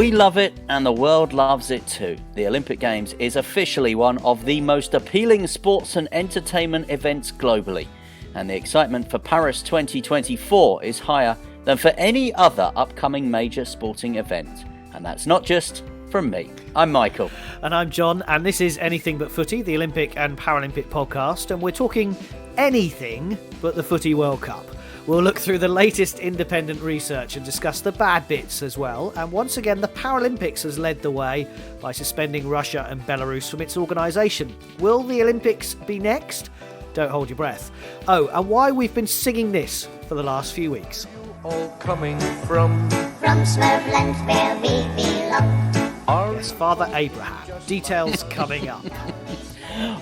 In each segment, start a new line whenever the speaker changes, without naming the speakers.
We love it and the world loves it too. The Olympic Games is officially one of the most appealing sports and entertainment events globally. And the excitement for Paris 2024 is higher than for any other upcoming major sporting event. And that's not just from me. I'm Michael.
And I'm John, and this is Anything But Footy, the Olympic and Paralympic podcast, and we're talking anything but the Footy World Cup. We'll look through the latest independent research and discuss the bad bits as well. And once again, the Paralympics has led the way by suspending Russia and Belarus from its organisation. Will the Olympics be next? Don't hold your breath. Oh, and why we've been singing this for the last few weeks.
All coming from
Snowland where we belong.
Yes, Father Abraham. Details coming up.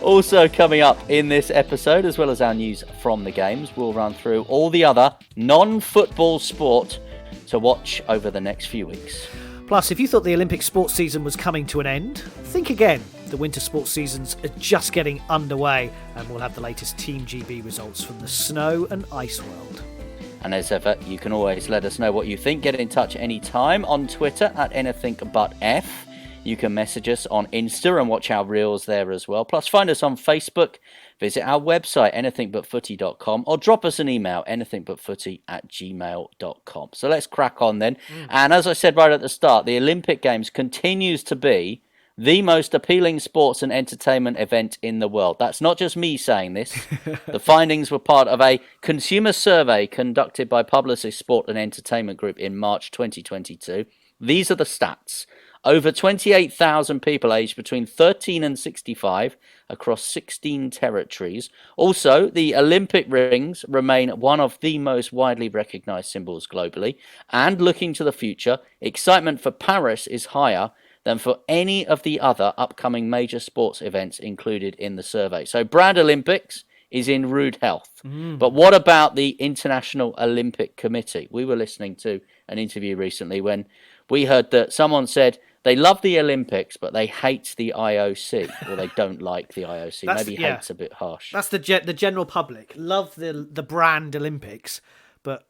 Also coming up in this episode, as well as our news from the games, we'll run through all the other non-football sport to watch over the next few weeks.
Plus, if you thought the Olympic sports season was coming to an end, think again. The winter sports seasons are just getting underway, and we'll have the latest Team GB results from the snow and ice world.
And as ever, you can always let us know what you think. Get in touch anytime on Twitter at anythingbutf. You can message us on Insta and watch our reels there as well. Plus, find us on Facebook, visit our website, anythingbutfooty.com, or drop us an email, anythingbutfooty@gmail.com. So let's crack on then. And as I said right at the start, the Olympic Games continues to be the most appealing sports and entertainment event in the world. That's not just me saying this. The findings were part of a consumer survey conducted by Publicis Sport and Entertainment Group in March 2022. These are the stats. Over 28,000 people aged between 13 and 65 across 16 territories. Also, the Olympic rings remain one of the most widely recognised symbols globally. And looking to the future, excitement for Paris is higher than for any of the other upcoming major sports events included in the survey. So Brad Olympics is in rude health. But what about the International Olympic Committee? We were listening to an interview recently when we heard that someone said they love the Olympics, but they hate the IOC, or they don't like the IOC. Maybe hate's a bit harsh.
That's the general public. Love the brand Olympics, but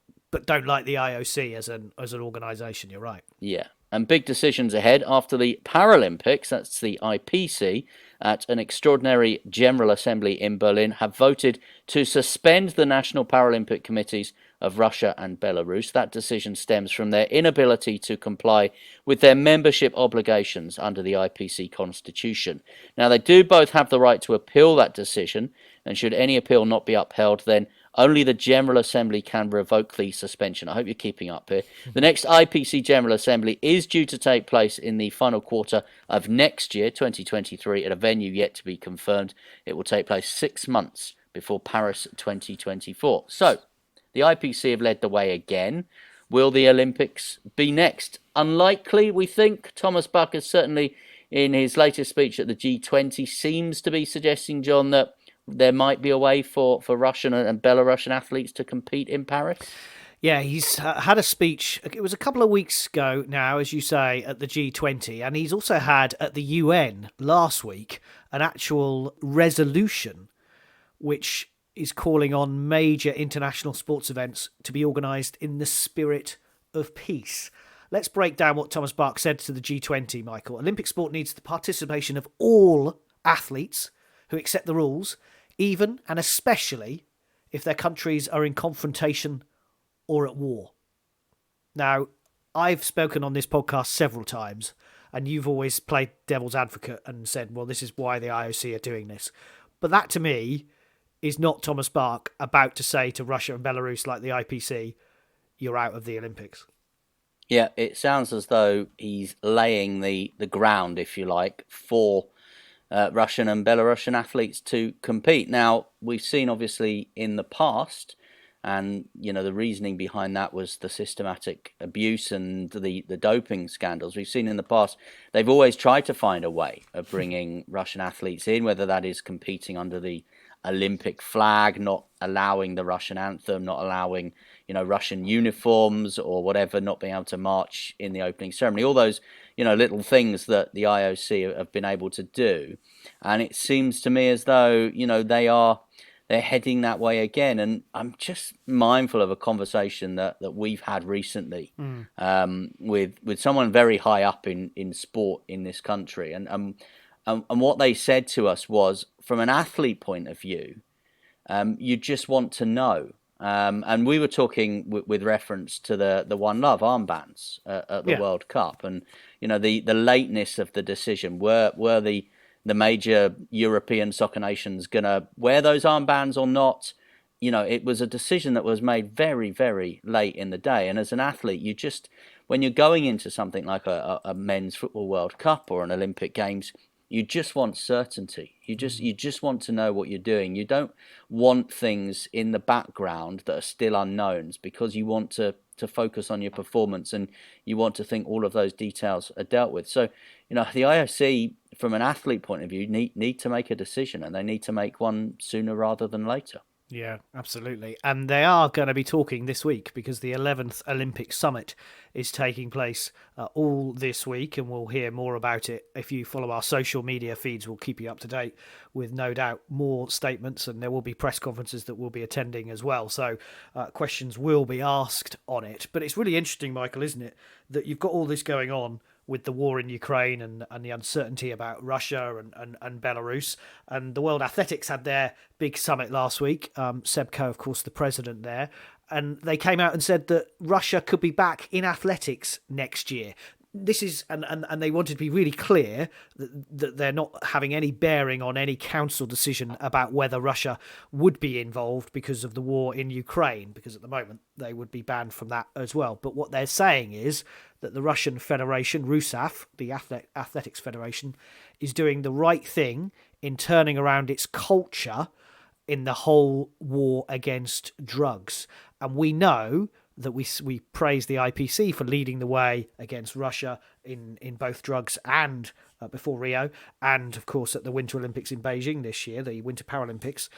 don't like the IOC as an organisation. You're right.
Yeah. And big decisions ahead after the Paralympics, that's the IPC, at an extraordinary General Assembly in Berlin, have voted to suspend the National Paralympic Committees of Russia and Belarus. That decision stems from their inability to comply with their membership obligations under the IPC constitution. Now, they do both have the right to appeal that decision, and should any appeal not be upheld, then only the General Assembly can revoke the suspension. I hope you're keeping up here. The next IPC General Assembly is due to take place in the final quarter of next year, 2023, at a venue yet to be confirmed. It will take place 6 months before Paris 2024. So, the IPC have led the way again. Will the Olympics be next? Unlikely, we think. Thomas Bach has certainly, in his latest speech at the G20, seems to be suggesting, John, that there might be a way for Russian and Belarusian athletes to compete in Paris.
Yeah, he's had a speech, it was a couple of weeks ago now, as you say, at the G20, and he's also had at the UN last week an actual resolution which is calling on major international sports events to be organised in the spirit of peace. Let's break down what Thomas Bach said to the G20, Michael. Olympic sport needs the participation of all athletes who accept the rules, even and especially if their countries are in confrontation or at war. Now, I've spoken on this podcast several times, and you've always played devil's advocate and said, well, this is why the IOC are doing this. But that, to me, is not Thomas Bach about to say to Russia and Belarus, like the IPC, you're out of the Olympics.
Yeah, it sounds as though he's laying the ground, if you like, for Russian and Belarusian athletes to compete. Now, we've seen obviously in the past, and the reasoning behind that was the systematic abuse and the doping scandals. We've seen in the past, they've always tried to find a way of bringing Russian athletes in, whether that is competing under the Olympic flag, not allowing the Russian anthem, not allowing, Russian uniforms or whatever, not being able to march in the opening ceremony, all those, little things that the IOC have been able to do. And it seems to me as though, they are they're heading that way again. And I'm just mindful of a conversation that we've had recently with someone very high up in sport in this country. And what they said to us was, from an athlete point of view, you just want to know. And we were talking with reference to the One Love armbands at the World Cup, and the lateness of the decision. Were the major European soccer nations going to wear those armbands or not? It was a decision that was made very, very late in the day. And as an athlete, when you're going into something like a men's football World Cup or an Olympic Games, you just want certainty. You just want to know what you're doing. You don't want things in the background that are still unknowns, because you want to focus on your performance, and you want to think all of those details are dealt with. So, the IOC, from an athlete point of view, need to make a decision, and they need to make one sooner rather than later.
Yeah, absolutely. And they are going to be talking this week, because the 11th Olympic Summit is taking place all this week, and we'll hear more about it. If you follow our social media feeds, we'll keep you up to date with, no doubt, more statements, and there will be press conferences that we'll be attending as well. So questions will be asked on it. But it's really interesting, Michael, isn't it, that you've got all this going on with the war in Ukraine and the uncertainty about Russia and Belarus. And the World Athletics had their big summit last week. Seb Coe, of course, the president there. And they came out and said that Russia could be back in athletics next year. This is, and they wanted to be really clear that they're not having any bearing on any council decision about whether Russia would be involved because of the war in Ukraine, because at the moment they would be banned from that as well. But what they're saying is that the Russian Federation, RUSAF, the Athletics Federation, is doing the right thing in turning around its culture in the whole war against drugs. And we know that we praise the IPC for leading the way against Russia in both drugs and before Rio, and of course at the Winter Olympics in Beijing this year, the Winter Paralympics.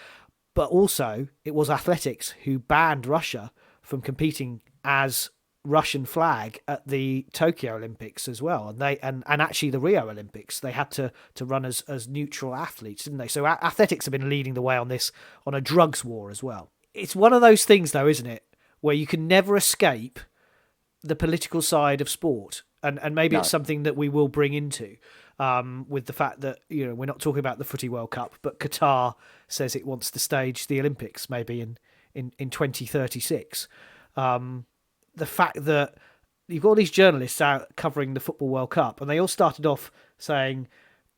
But also it was athletics who banned Russia from competing as Russian flag at the Tokyo Olympics as well, and they and actually the Rio Olympics they had to run as neutral athletes, didn't they? So athletics have been leading the way on this, on a drugs war as well. It's one of those things though, isn't it, where you can never escape the political side of sport. And maybe it's something that we will bring into with the fact that, we're not talking about the Footy World Cup, but Qatar says it wants to stage the Olympics maybe in 2036. The fact that you've got all these journalists out covering the Football World Cup, and they all started off saying,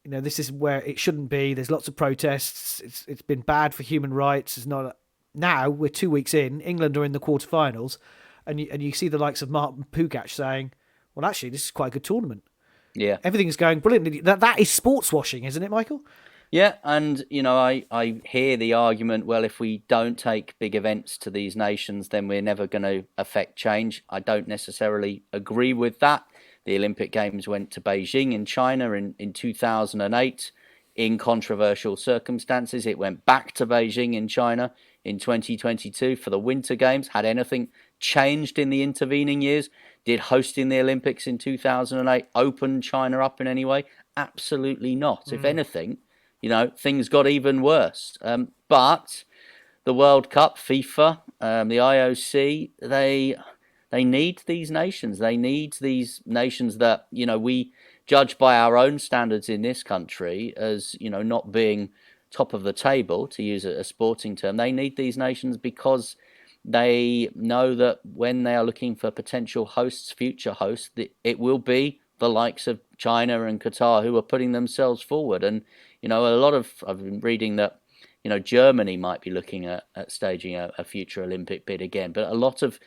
this is where it shouldn't be. There's lots of protests. It's been bad for human rights. It's not. Now we're 2 weeks in. England are in the quarterfinals, and you see the likes of Martin Pugac saying, "Well, actually, this is quite a good tournament.
Yeah,
everything's going brilliantly." That is sports washing, isn't it, Michael?
Yeah, and I hear the argument, well, if we don't take big events to these nations, then we're never going to affect change. I don't necessarily agree with that. The Olympic Games went to Beijing in China in 2008 in controversial circumstances. It went back to Beijing in China in 2022 for the Winter Games. Had anything changed in the intervening years? Did hosting the Olympics in 2008 open China up in any way? Absolutely not. If anything, things got even worse. But the World Cup, FIFA, the IOC, they need these nations. They need these nations that, we judge by our own standards in this country as, not being top of the table, to use a sporting term. They need these nations because they know that when they are looking for potential hosts, future hosts, it will be the likes of China and Qatar who are putting themselves forward. And, I've been reading that, Germany might be looking at staging a future Olympic bid again. But a lot of,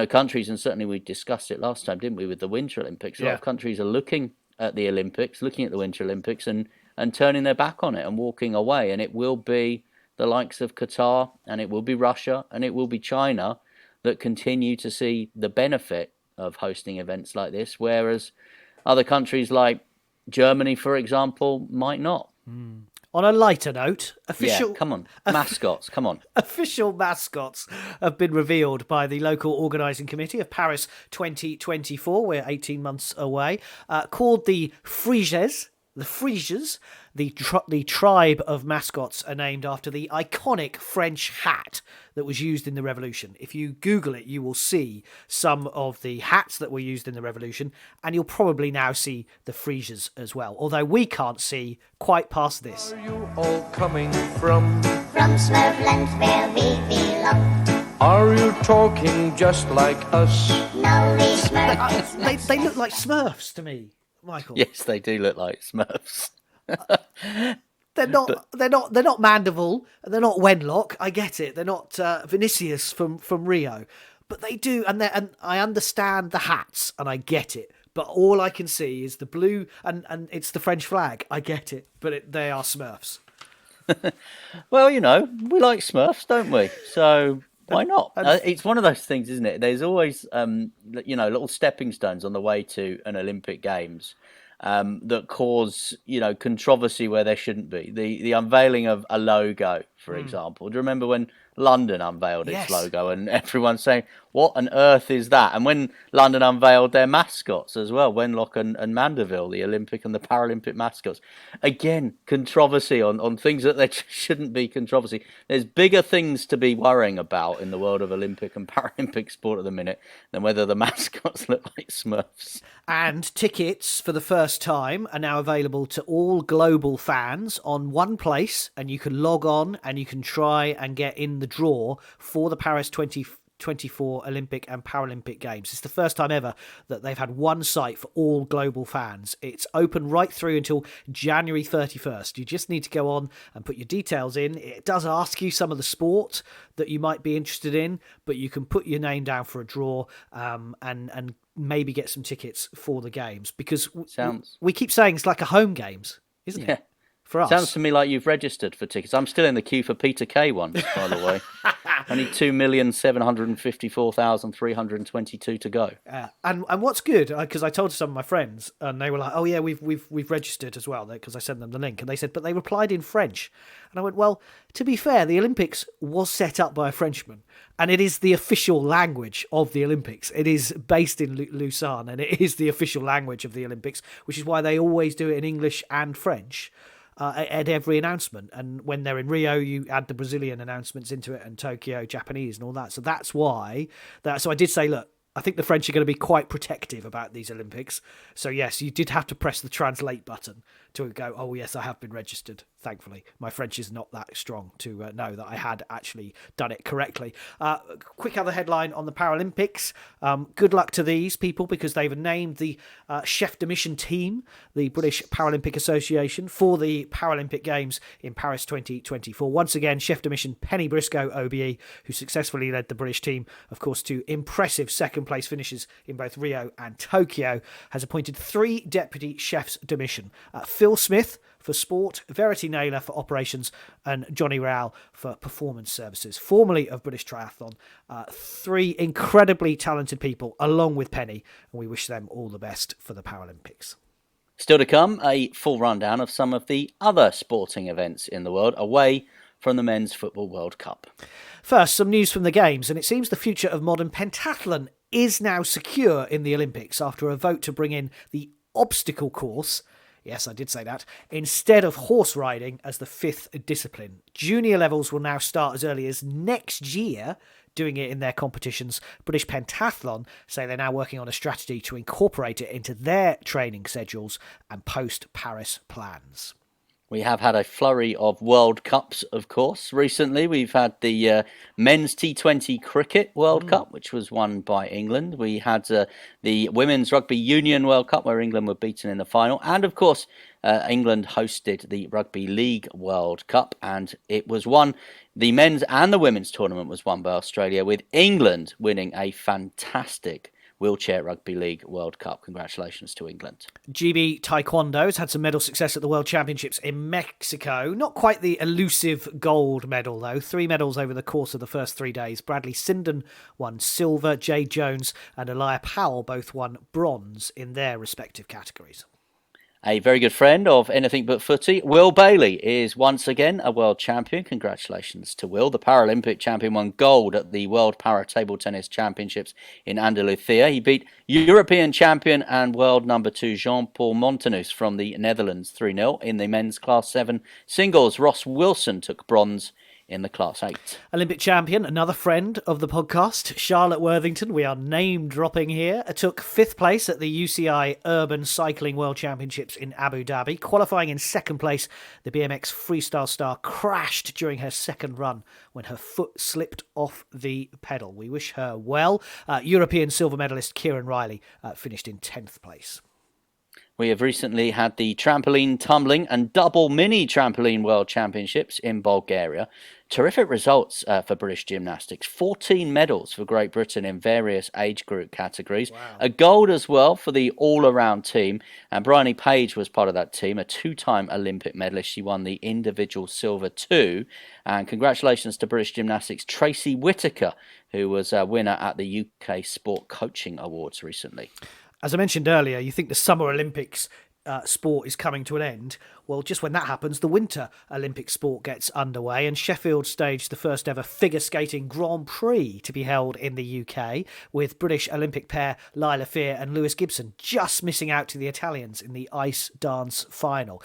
countries, and certainly we discussed it last time, didn't we, with the Winter Olympics, a lot of countries are looking at the Olympics, looking at the Winter Olympics and turning their back on it and walking away. And it will be the likes of Qatar, and it will be Russia, and it will be China that continue to see the benefit of hosting events like this, whereas other countries like Germany, for example, might not.
On a lighter note,
mascots, come on.
Official mascots have been revealed by the local organising committee of Paris 2024. We're 18 months away. Called the Friges. The Frisians, the tribe of mascots, are named after the iconic French hat that was used in the Revolution. If you Google it, you will see some of the hats that were used in the Revolution, and you'll probably now see the Frisians as well, although we can't see quite past this.
Are you all coming from?
From Smurfland where we belong.
Are you talking just like us?
No, we Smurfs.
They look like Smurfs to me, Michael.
Yes, they do look like Smurfs.
They're not Mandeville, and they're not Wenlock. I get it. They're not Vinicius from Rio, but they do, and I understand the hats, and I get it. But all I can see is the blue, and it's the French flag. I get it, but they are Smurfs.
Well, we like Smurfs, don't we? So why not? It's one of those things, isn't it? There's always, little stepping stones on the way to an Olympic Games that cause, controversy where there shouldn't be. The unveiling of a logo, for example. Do you remember when London unveiled its logo and everyone's saying, what on earth is that? And when London unveiled their mascots as well, Wenlock and Mandeville, the Olympic and the Paralympic mascots, again, controversy on things that there shouldn't be controversy. There's bigger things to be worrying about in the world of Olympic and Paralympic sport at the minute than whether the mascots look like Smurfs.
And tickets for the first time are now available to all global fans on one place, and you can log on and you can try and get in the draw for the Paris 2024 Olympic and Paralympic Games. It's the first time ever that they've had one site for all global fans. It's open right through until January 31st. You just need to go on and put your details in. It does ask you some of the sport that you might be interested in, but you can put your name down for a draw and maybe get some tickets for the games, because we keep saying it's like a home games, isn't it? For us.
Sounds to me like you've registered for tickets. I'm still in the queue for Peter Kay ones, by the way. Only 2,754,322 to go.
And what's good, because I told some of my friends, and they were like, "Oh yeah, we've registered as well," because I sent them the link, and they said, but they replied in French, and I went, well, to be fair, the Olympics was set up by a Frenchman, and it is the official language of the Olympics. It is based in Lausanne, and it is the official language of the Olympics, which is why they always do it in English and French. At every announcement, and when they're in Rio, you add the Brazilian announcements into it, and Tokyo, Japanese, and all that. So that's why. So I did say, look, I think the French are going to be quite protective about these Olympics. So yes, you did have to press the translate button to go, oh yes, I have been registered. Thankfully, my French is not that strong to know that I had actually done it correctly. Quick other headline on the Paralympics. Good luck to these people, because they've named the chef de mission team, the British Paralympic Association, for the Paralympic Games in Paris 2024. Once again, chef de mission Penny Briscoe, OBE, who successfully led the British team, of course, to impressive second-place finishes in both Rio and Tokyo, has appointed 3 deputy chefs de mission. Phil Smith for sport, Verity Naylor for operations, and Johnny Rowell for performance services, formerly of British Triathlon. 3 incredibly talented people, along with Penny, and we wish them all the best for the Paralympics.
Still to come, a full rundown of some of the other sporting events in the world away from the Men's Football World Cup.
First, some news from the Games, and it seems the future of modern pentathlon is now secure in the Olympics after a vote to bring in the obstacle course, yes, I did say that, instead of horse riding as the 5th discipline. Junior levels will now start as early as next year, doing it in their competitions. British Pentathlon say they're now working on a strategy to incorporate it into their training schedules and post-Paris plans.
We have had a flurry of World Cups, of course. Recently, we've had the Men's T20 Cricket World Cup, which was won by England. We had the Women's Rugby Union World Cup, where England were beaten in the final. And, of course, England hosted the Rugby League World Cup, and it was won. The men's and the women's tournament was won by Australia, with England winning a fantastic Wheelchair Rugby League World Cup. Congratulations to England.
GB Taekwondo has had some medal success at the World Championships in Mexico. Not quite the elusive gold medal, though. 3 medals over the course of the first 3 days. Bradley Sinden won silver, Jay Jones and Elia Powell both won bronze in their respective categories.
A very good friend of Anything But Footy, Will Bailey, is once again a world champion. Congratulations to Will. The Paralympic champion won gold at the World Para Table Tennis Championships in Andalusia. He beat European champion and world number 2 Jean-Paul Montanus from the Netherlands 3-0 in the men's Class 7 singles. Ross Wilson took bronze in the Class 8.
Olympic champion, another friend of the podcast, Charlotte Worthington, we are name dropping here, took 5th place at the UCI Urban Cycling World Championships in Abu Dhabi. Qualifying in 2nd place, the BMX freestyle star crashed during her second run when her foot slipped off the pedal. We wish her well. European silver medalist Kieran Riley finished in 10th place.
We have recently had the trampoline, tumbling and double mini trampoline world championships in Bulgaria. Terrific results for British gymnastics. 14 medals for Great Britain in various age group categories. Wow. A gold as well for the all-around team. And Bryony Page was part of that team, a 2-time Olympic medalist. She won the individual silver too. And congratulations to British gymnastics Tracy Whittaker, who was a winner at the UK Sport Coaching Awards recently.
As I mentioned earlier, you think the Summer Olympics sport is coming to an end. Well, just when that happens, the Winter Olympic sport gets underway, and Sheffield staged the first ever figure skating Grand Prix to be held in the UK, with British Olympic pair Lila Fear and Lewis Gibson just missing out to the Italians in the ice dance final.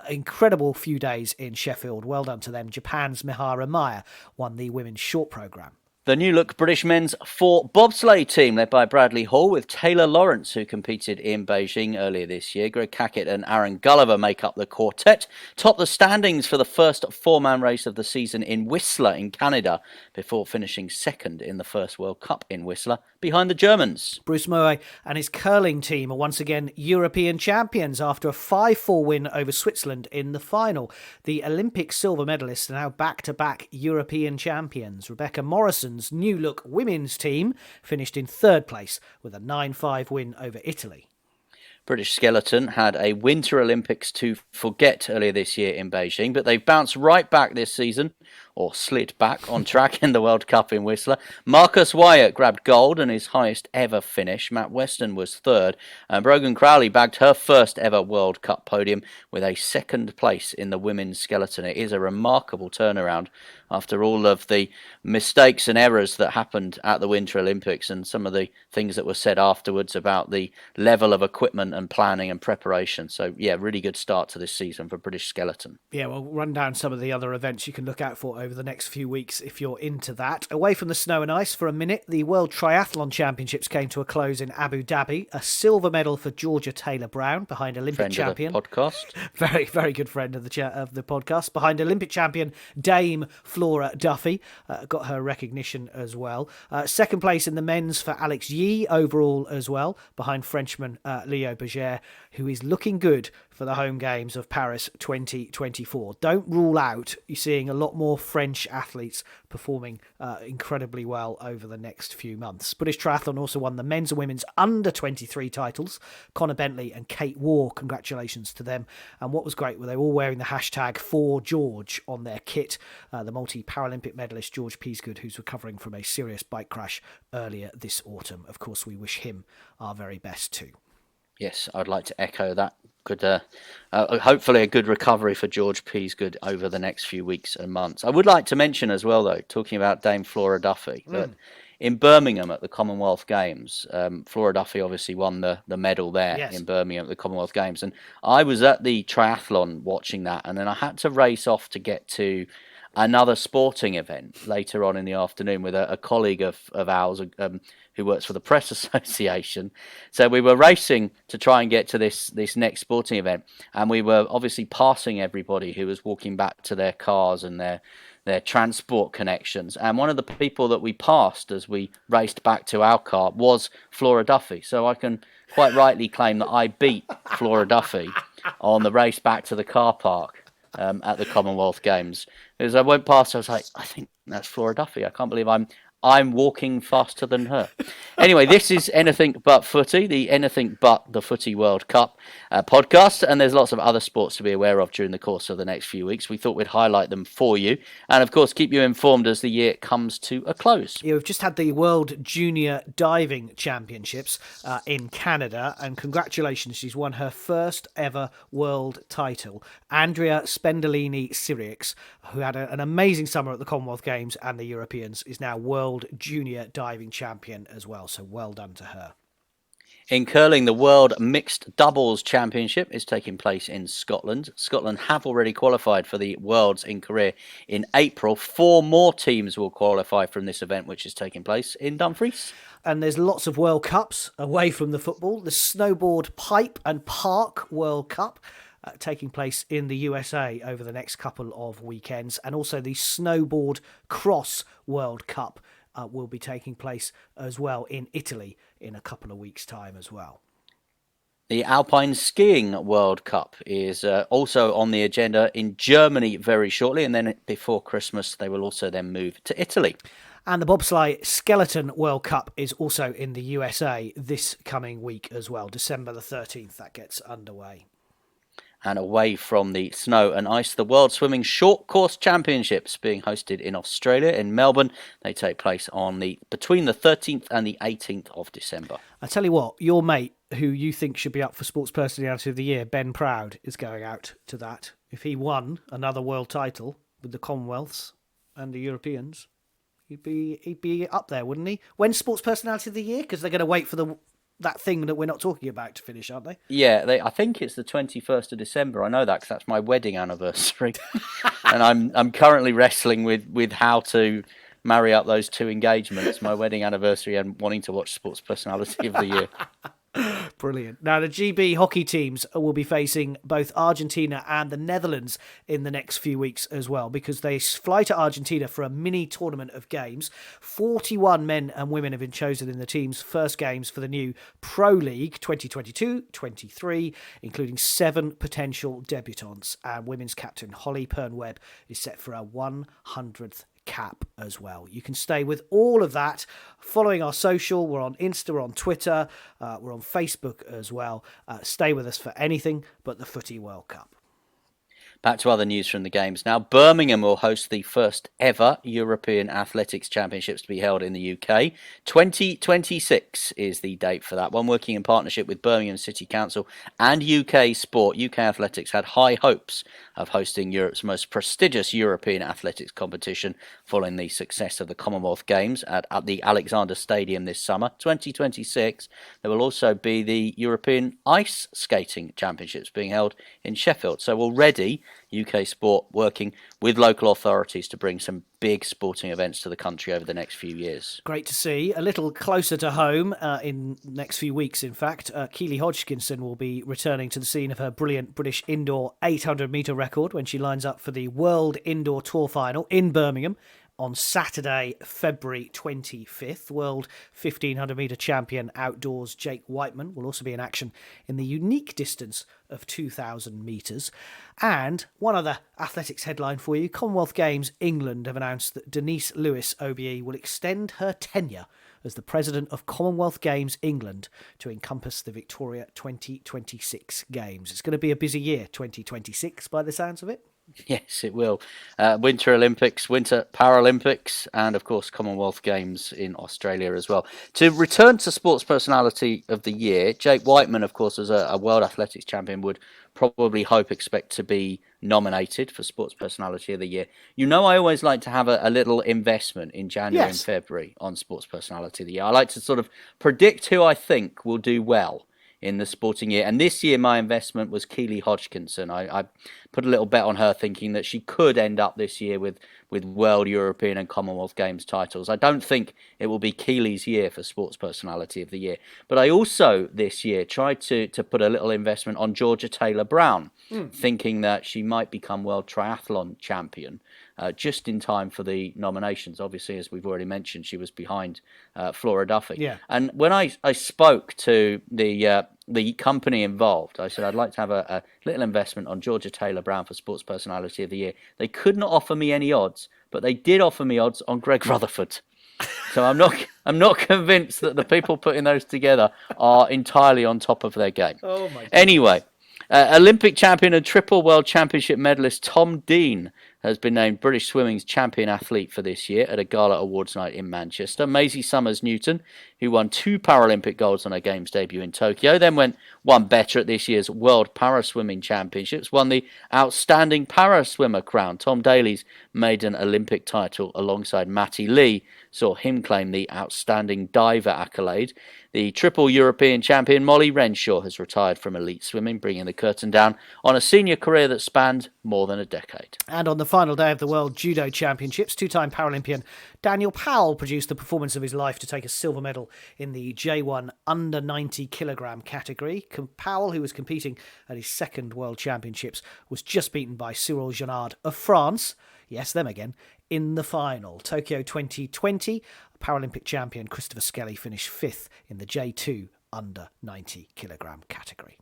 Incredible few days in Sheffield. Well done to them. Japan's Mihara Maya won the women's short programme.
The new look British men's 4 bobsleigh team led by Bradley Hall with Taylor Lawrence, who competed in Beijing earlier this year. Greg Cackett and Aaron Gulliver make up the quartet. Top the standings for the first 4-man race of the season in Whistler in Canada before finishing second in the first World Cup in Whistler behind the Germans.
Bruce Moe and his curling team are once again European champions after a 5-4 win over Switzerland in the final. The Olympic silver medalists are now back-to-back European champions. Rebecca Morrison's new look women's team finished in 3rd place with a 9-5 win over Italy.
British skeleton had a Winter Olympics to forget earlier this year in Beijing, but they've bounced right back this season, or slid back on track in the World Cup in Whistler. Marcus Wyatt grabbed gold and his highest ever finish. Matt Weston was 3rd, and Brogan Crowley bagged her first ever World Cup podium with a 2nd place in the women's skeleton. It is a remarkable turnaround after all of the mistakes and errors that happened at the Winter Olympics and some of the things that were said afterwards about the level of equipment and planning and preparation. So, yeah, really good start to this season for British skeleton.
Yeah, we'll run down some of the other events you can look out for over the next few weeks if you're into that. Away from the snow and ice for a minute, the World Triathlon Championships came to a close in Abu Dhabi. A silver medal for Georgia Taylor-Brown behind Olympic
friend
champion.
Of the podcast.
Very, very good friend of the podcast. Behind Olympic champion Dame Flora Duffy. Got her recognition as well. 2nd place in the men's for Alex Yee overall as well, behind Frenchman Leo Berger, who is looking good for the home games of Paris 2024. Don't rule out you seeing a lot more French athletes performing incredibly well over the next few months. British Triathlon also won the men's and women's under-23 titles. Connor Bentley and Kate Waugh, congratulations to them. And what was great were they all wearing the hashtag #4George on their kit. The multi-Paralympic medalist George Peasgood, who's recovering from a serious bike crash earlier this autumn. Of course, we wish him our very best too.
Yes, I'd like to echo that. Good, hopefully a good recovery for George Peasgood over the next few weeks and months. I would like to mention as well, though, talking about Dame Flora Duffy, that in Birmingham at the Commonwealth Games, Flora Duffy obviously won the medal there in Birmingham at the Commonwealth Games. And I was at the triathlon watching that, and then I had to race off to get to another sporting event later on in the afternoon with a colleague of ours who works for the Press Association. So we were racing to try and get to this next sporting event, and we were obviously passing everybody who was walking back to their cars and their transport connections. And one of the people that we passed as we raced back to our car was Flora Duffy. So I can quite rightly claim that I beat Flora Duffy on the race back to the car park at the Commonwealth Games. As I went past, I was like, I think that's Flora Duffy. I can't believe I'm I'm walking faster than her. Anyway, this is Anything But Footy, the Anything But the Footy World Cup podcast, and there's lots of other sports to be aware of during the course of the next few weeks. We thought we'd highlight them for you, and of course keep you informed as the year comes to a close.
Yeah, we've just had the World Junior Diving Championships in Canada, and congratulations, she's won her first ever world title. Andrea Spendolini-Sirieix, who had an amazing summer at the Commonwealth Games and the Europeans, is now World Junior Diving Champion as well, so well done to her.
In curling, the World Mixed Doubles Championship is taking place in Scotland. Scotland have already qualified for the Worlds in Korea in April. 4 more teams will qualify from this event, which is taking place in Dumfries.
And there's lots of World Cups away from the football. The Snowboard Pipe and Park World Cup taking place in the USA over the next couple of weekends. And also the Snowboard Cross World Cup will be taking place as well in Italy in a couple of weeks' time as well.
The Alpine Skiing World Cup is also on the agenda in Germany very shortly, and then before Christmas they will also then move to Italy.
And the Bobsleigh Skeleton World Cup is also in the USA this coming week as well. December the 13th, that gets underway.
And away from the snow and ice, the World Swimming Short Course Championships being hosted in Australia, in Melbourne. They take place on between the 13th and the 18th of December.
I tell you what, your mate, who you think should be up for Sports Personality of the Year, Ben Proud, is going out to that. If he won another world title with the Commonwealths and the Europeans, he'd be up there, wouldn't he? When's Sports Personality of the Year? Because they're going to wait for that thing that we're not talking about to finish, aren't they?
Yeah, I think it's the 21st of December. I know that because that's my wedding anniversary. And I'm currently wrestling with how to marry up those two engagements, my wedding anniversary and wanting to watch Sports Personality of the Year.
Brilliant. Now, the GB hockey teams will be facing both Argentina and the Netherlands in the next few weeks as well, because they fly to Argentina for a mini tournament of games. 41 men and women have been chosen in the team's first games for the new Pro League 2022-23, including 7 potential debutants. And women's captain Holly Pern-Webb is set for a 100th cap as well. You can stay with all of that following our social. We're on Insta, we're on Twitter, we're on Facebook as well. Stay with us for anything but the Footy World Cup.
Back to other news from the Games now. Birmingham will host the first ever European Athletics Championships to be held in the UK. 2026 is the date for that one. Working in partnership with Birmingham City Council and UK Sport, UK Athletics had high hopes of hosting Europe's most prestigious European athletics competition following the success of the Commonwealth Games at the Alexander Stadium this summer. 2026, there will also be the European Ice Skating Championships being held in Sheffield. So already UK Sport working with local authorities to bring some big sporting events to the country over the next few years.
Great to see. A little closer to home in the next few weeks, in fact. Keely Hodgkinson will be returning to the scene of her brilliant British indoor 800-metre record when she lines up for the World Indoor Tour Final in Birmingham on Saturday, February 25th. World 1500-metre champion outdoors Jake Whiteman will also be in action in the unique distance of 2,000 metres. And one other athletics headline for you. Commonwealth Games England have announced that Denise Lewis OBE will extend her tenure as the president of Commonwealth Games England to encompass the Victoria 2026 Games. It's going to be a busy year, 2026, by the sounds of it.
Yes, it will. Winter Olympics, Winter Paralympics, and of course Commonwealth Games in Australia as well. To return to Sports Personality of the Year, Jake Whiteman, of course, as a World Athletics Champion, would probably expect to be nominated for Sports Personality of the Year. You know, I always like to have a little investment in January and February on Sports Personality of the Year. I like to sort of predict who I think will do well in the sporting year. And this year, my investment was Keely Hodgkinson. I put a little bet on her, thinking that she could end up this year with World, European and Commonwealth Games titles. I don't think it will be Keely's year for Sports Personality of the Year. But I also, this year, tried to put a little investment on Georgia Taylor-Brown, thinking that she might become World Triathlon Champion just in time for the nominations. Obviously, as we've already mentioned, she was behind Flora Duffy.
Yeah.
And when I spoke to the company involved, I said I'd like to have a little investment on Georgia Taylor-Brown for Sports Personality of the Year. They could not offer me any odds, but they did offer me odds on Greg Rutherford. So I'm not convinced that the people putting those together are entirely on top of their game.
Oh my God.
Anyway, Olympic champion and triple world championship medalist Tom Dean has been named British swimming's champion athlete for this year at a gala awards night in Manchester. Maisie Summers-Newton, who won 2 Paralympic golds on her games debut in Tokyo, then went one better at this year's World Paraswimming Championships, won the Outstanding Paraswimmer crown. Tom Daley's maiden Olympic title alongside Matty Lee saw him claim the Outstanding Diver accolade. The triple European champion Molly Renshaw has retired from elite swimming, bringing the curtain down on a senior career that spanned more than a decade.
And on the final day of the World Judo Championships, 2-time Paralympian Daniel Powell produced the performance of his life to take a silver medal in the J1 under 90 kilogram category. Powell, who was competing at his second World Championships, was just beaten by Cyril Genard of France, yes, them again, in the final. Tokyo 2020, Paralympic champion Christopher Skelly finished 5th in the J2 under 90 kilogram category.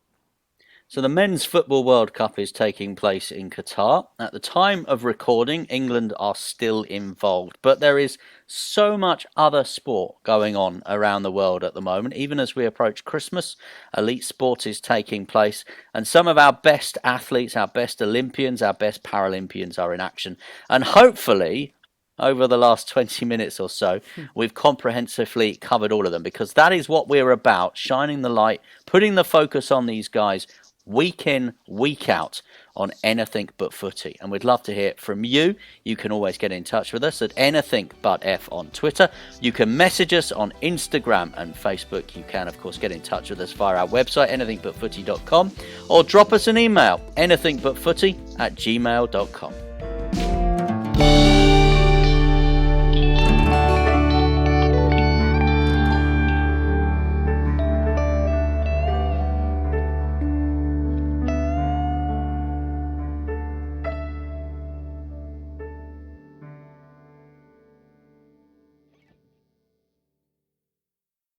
So the Men's Football World Cup is taking place in Qatar. At the time of recording, England are still involved, but there is so much other sport going on around the world at the moment. Even as we approach Christmas, elite sport is taking place, and some of our best athletes, our best Olympians, our best Paralympians are in action. And hopefully, over the last 20 minutes or so, we've comprehensively covered all of them, because that is what we're about, shining the light, putting the focus on these guys week in, week out on Anything But Footy. And we'd love to hear from you. You can always get in touch with us at Anything But F on Twitter. You can message us on Instagram and Facebook. You can, of course, get in touch with us via our website, anythingbutfooty.com, or drop us an email, anythingbutfooty@gmail.com.